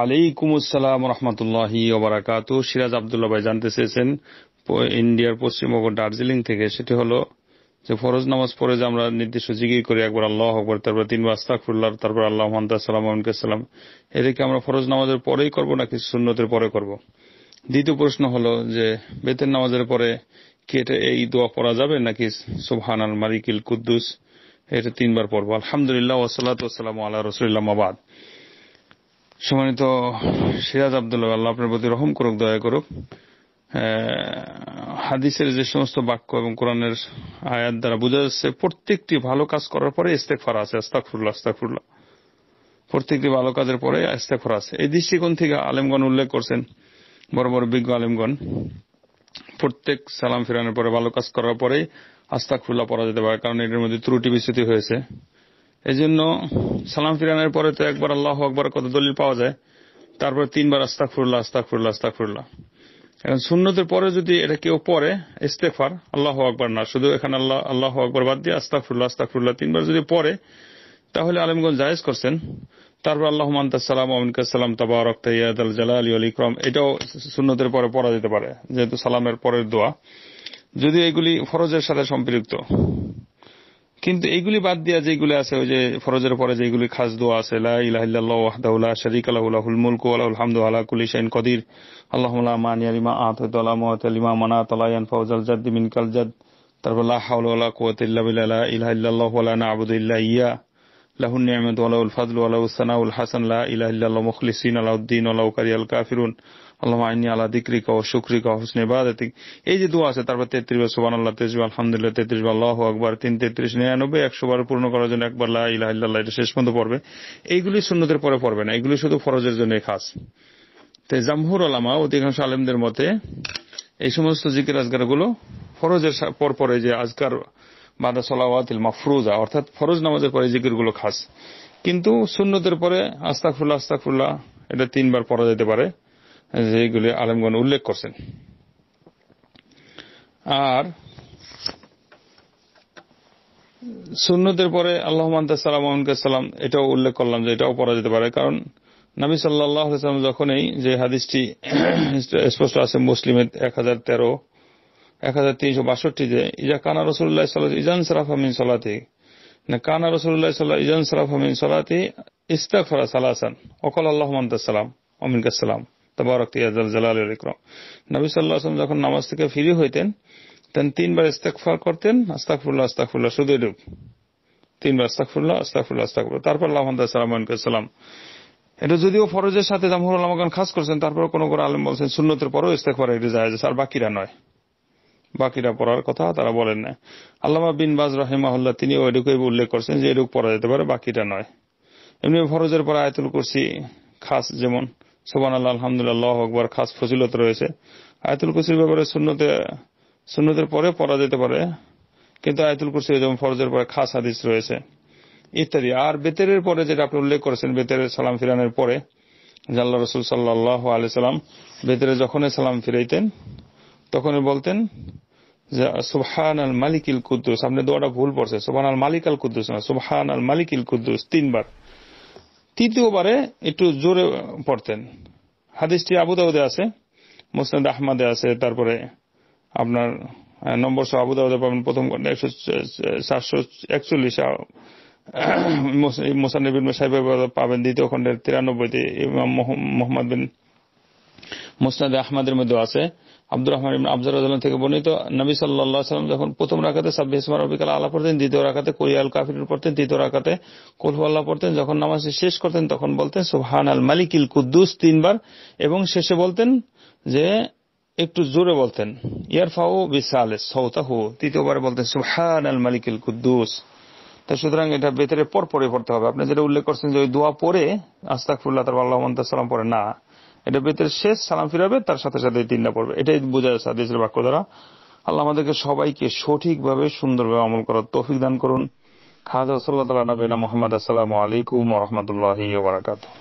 ওয়ালাইকুম আসসালাম রহমতুল্লাহি ওয়া বারাকাতুহু। সিরাজ আব্দুল্লাহ ভাই জানতে চেয়েছেন ইন্ডিয়ার পশ্চিমবঙ্গ দার্জিলিং থেকে, সেটি হলো যে ফরজ নামাজ পড়ে যে আমরা নির্দিষ্ট জিকির করি, একবার আল্লাহু আকবার, তারপর তিনবার আস্তাগফিরুল্লাহ, তারপর আল্লাহুম্মা আনতা সালাম ওয়া মিনকাস সালাম, এটা কি আমরা ফরজ নামাজের পরেই করব নাকি সুন্নতের পরে করব? দ্বিতীয় প্রশ্ন হলো যে বেতের নামাজের পরে কি এটা এই দোয়া পড়া যাবে নাকি সুবহানাল মালিকিল কুদ্দুস এটা তিনবার পড়বো? আলহামদুলিল্লাহ ওয়াসসালাতু ওয়াসসালামু আলা রাসূলিল্লাহ, মা বাদ। সম্মানিত সিরাজ আব্দুল্লাহ, আল্লাহ আপনার প্রতি রহম করুক, দয়া করুক। হাদিসের যে সমস্ত বাক্য এবং কোরআনের আয়াত দ্বারা বোঝা যাচ্ছে প্রত্যেকটি ভালো কাজ করার পরে ইস্তেগফার আছে, আস্তাগফিরুল্লাহ আস্তাগফিরুল্লাহ, প্রত্যেকটি ভালো কাজের পরে ইস্তেগফার আছে। এই দৃষ্টিকোণ থেকে আলেমগণ উল্লেখ করছেন, বড় বড় বিজ্ঞ আলেমগণ, প্রত্যেক সালাম ফিরানোর পরে ভালো কাজ করার পরেই আস্তাগফিরুল্লাহ পড়া যেতে পারে, কারণ এটার মধ্যে ত্রুটি বিচ্যুতি হয়েছে। এই জন্য সালাম ফিরানোর পরে তো একবার আল্লাহু আকবার কত দলিল পাওয়া যায়, তারপর তিনবার আস্তাগফিরুল্লাহ আস্তাগফিরুল্লাহ আস্তাগফিরুল্লাহ। এখন সুন্নতের পরে যদি এটা কেউ পড়ে ইস্তেগফার, আল্লাহু আকবার না, শুধু এখানে আল্লাহু আকবার বাদ দিয়ে আস্তাগফিরুল্লাহ আস্তাগফিরুল্লাহ তিনবার যদি পড়ে, তাহলে আলেমগণ জায়েজ করছেন। তারপর আল্লাহুম্মা আনতাস সালাম ওয়া মিনকাস সালাম তাবারাকতা ইয়া যাল জালালি ওয়াল ইকরাম, এটাও সুন্নতের পরে পড়া যেতে পারে, যেহেতু সালামের পরের দোয়া, যদি এগুলি ফরজের সাথে সম্পৃক্ত। কিন্তু এইগুলি বাদ দিয়া যেগুলি আছে, ওই যে ফরজের পরে যেগুলি খাস দোয়া আছে, লা ইলাহা ইল্লাল্লাহু ওয়াহদাহু লা শারীকা লাহু লাহুল মুলকু ওয়া লাহুল হামদু আলা কুল্লি শাইইন কাদির, আল্লাহুম্মা লা মানিয়া লিমা আ'তাইতা ওয়া লা মু'তিয়া লিমা মানা'তা লা ইয়ানফা'ু যাল জাদ্দি মিনকাল জাদ, তারপর লা হাওলা ওয়া লা কুওয়াতা ইল্লা বিল্লাহ, লা ইলাহা ইল্লাল্লাহু ওয়া লা না'বুদু ইল্লা ইয়্যা, লাহুন নি'মাতু ওয়া লাহুল ফাদলু ওয়া লাহুস সানাউল হাসান, লা ইলাহা ইল্লাল্লাহু মুখলিসিনা লাহুদ-দ্বীন ওয়া লাউ কারিহাল কাফিরুন, আল্লাহুম্মা ইন্নী আলা যিকরিকা ওয়া শুকরিকা ওয়া হুসনি ইবাদাতিক। এই যে দোয়া আছে, তারপর 33 বার সুবহানাল্লাহ, 33 বার আলহামদুলিল্লাহ, 33 বার আল্লাহু আকবার, 3 33 99 100 বার পূর্ণ করার জন্য একবার লা ইলাহা ইল্লাল্লাহ, এটা শেষ পর্যন্ত পড়বে। এইগুলি সুন্নতের পরে পড়বে না, এগুলি শুধু ফরজের জন্য খাস। তো জামহুর উলামা, অধিকাংশ আলেমদের মতে এই সমস্ত জিকির আজকারগুলো ফরজের পর পরে, যে আজকার বাদা সালাওয়াতিল মাফরুজা, অর্থাৎ ফরজ নামাজের পরে জিকিরগুলো খাস। কিন্তু সুন্নতের পরে আস্তাগফিরুল্লাহ আস্তাগফিরুল্লাহ এটা তিনবার পড়া যেতে পারে, যেগুলি আলেমগণ উল্লেখ করছেন। আর সুন্নতের পরে আল্লাহুম্মা আনতাস সালাম ওয়া মিনকাস সালাম, এটাও উল্লেখ করলাম যে এটাও পড়া যেতে পারে, কারণ নবী সাল্লাল্লাহু আলাইহি ওয়াসাল্লাম যখনই, যে হাদিসটি স্পষ্ট আছে মুসলিমের 1362, যে ইজা কানা রাসূলুল্লাহ সাল্লাল্লাহু আলাইহি ইজান সারাফা মিন সালাতি, না কানা রাসূলুল্লাহ সাল্লাল্লাহু আলাইহি ইজান সারাফা মিন সালাতি ইস্তাগফারা সালাসান ওয়া ক্বালা আল্লাহুম্মা আনতাস সালাম ওয়া মিনকাস সালাম তাবারাকতা ইয়া যাল জালালি ওয়াল ইকরাম। নবী সাল্লাল্লাহু আলাইহি ওয়াসাল্লাম যখন নামাজ থেকে ফিরে হইতেন, তখন তিনবার ইস্তেগফার করতেন, আস্তাগফিরুল্লাহ আস্তাগফিরুল্লাহ, শুধু এটুকু, তিনবার আস্তাগফিরুল্লাহ আস্তাগফিরুল্লাহ আস্তাগফিরুল্লাহ, তারপর আল্লাহুম্মা আনতাস সালাম ওয়া মিনকাস সালাম। এটা যদিও ফরজের সাথে জামহুর উলামাগণ খাস করছেন, তারপর কোন কোন আলেম বলছেন সুন্নতের পরেও ইস্তেগফার এটা জায়েজ আছে, আর বাকিরা নয়, বাকিরা পড়ার কথা তারা বলেন না। আল্লামা বিন বাজ রাহিমাহুল্লাহ তিনিও এটুকুই উল্লেখ করছেন যে এটুকু পড়া যেতে পারে, বাকিটা নয়। এমনি ফরজের পর আয়াতুল কুরসি খাস, যেমন সুবহানাল্লাহ আলহামদুলিল্লাহ আল্লাহু আকবার, খাস ফজিলত রয়েছে। আয়াতুল কুরসির ব্যাপারে সুন্নতের পরে পড়া যেতে পারে, কিন্তু আয়াতুল কুরসি যেমন ফরজের পরে খাস হাদিস রয়েছে ইত্যাদি। আর বেতেরের পরে যেটা আপনি উল্লেখ করেছেন, বেতেরের সালাম ফিরানোর পরে, যে আল্লাহ রাসূল সাল্লাল্লাহু আলাইহি সাল্লাম বেতেরে যখনই সালাম ফিরাইতেন তখনই বলতেন যে সুবহানাল মালিকিল কুদ্দুস, আপনি দোয়াটা ভুল পড়ছেন, সুবহানাল মালিকাল কুদ্দুস না, সুবহানাল মালিকিল কুদ্দুস তিনবার। তৃতীয়বারে একটু জোরে পড়তেন। হাদিসটি আবু দাউদে আছে, মুসনাদ আহমদে আছে, তারপরে আপনার নম্বর সহ আবু দাউদে পাবেন প্রথম খণ্ডে 741, মুসান্নিফ ইবনে সাহিব পাবেন দ্বিতীয় খণ্ডের 93তে, ইমাম মুহাম্মদ বিন মুসনাদে আহমদের মধ্যে আছে। আব্দুর রহমান ইবনে আবজা রাদিয়াল্লাহু থেকে বর্ণিত, নবী সাল্লাল্লাহু আলাইহি ওয়াসাল্লাম যখন প্রথম রাকাতে সাব্বিহ ইসমা রাব্বিকাল আলা পড়তেন, দ্বিতীয় রাকাতে কুল ইয়া আল কাফিরুন পড়তেন, তৃতীয় রাকাতে কুল হুয়াল্লাহ পড়তেন। যখন নামাজ শেষ করতেন তখন বলতেন সুবহানাল মালিকিল কুদ্দুস তিনবার, এবং শেষে বলতেন যে একটু জোরে বলতেন ইয়ারফাউ বিসালিস সাউতাহু, তৃতীয়বার বলতেন সুবহানাল মালিকিল কুদ্দুস। তা সুতরাং এটা বেতরে পর পরে পড়তে হবে। আপনি যেটা উল্লেখ করছেন যে ওই দোয়া পরে আস্তাগফিরুল্লাহ তারপর আল্লাহুম্মা আনতাস সালাম পড়ে না, এটা বেতের শেষ সালাম ফিরাবে, তার সাথে সাথে তিনটা পড়বে, এটাই বোঝা যাচ্ছে হাদিসের বাক্য দ্বারা। আল্লাহ আমাদেরকে সবাইকে সঠিকভাবে সুন্দরভাবে আমল করার তৌফিক দান করুন। খাজা সাল্লাল্লাহু আলা নবিনা মুহাম্মদ। আসসালামু আলাইকুম ওয়া রাহমাতুল্লাহি ওয়া বারাকাতুহু।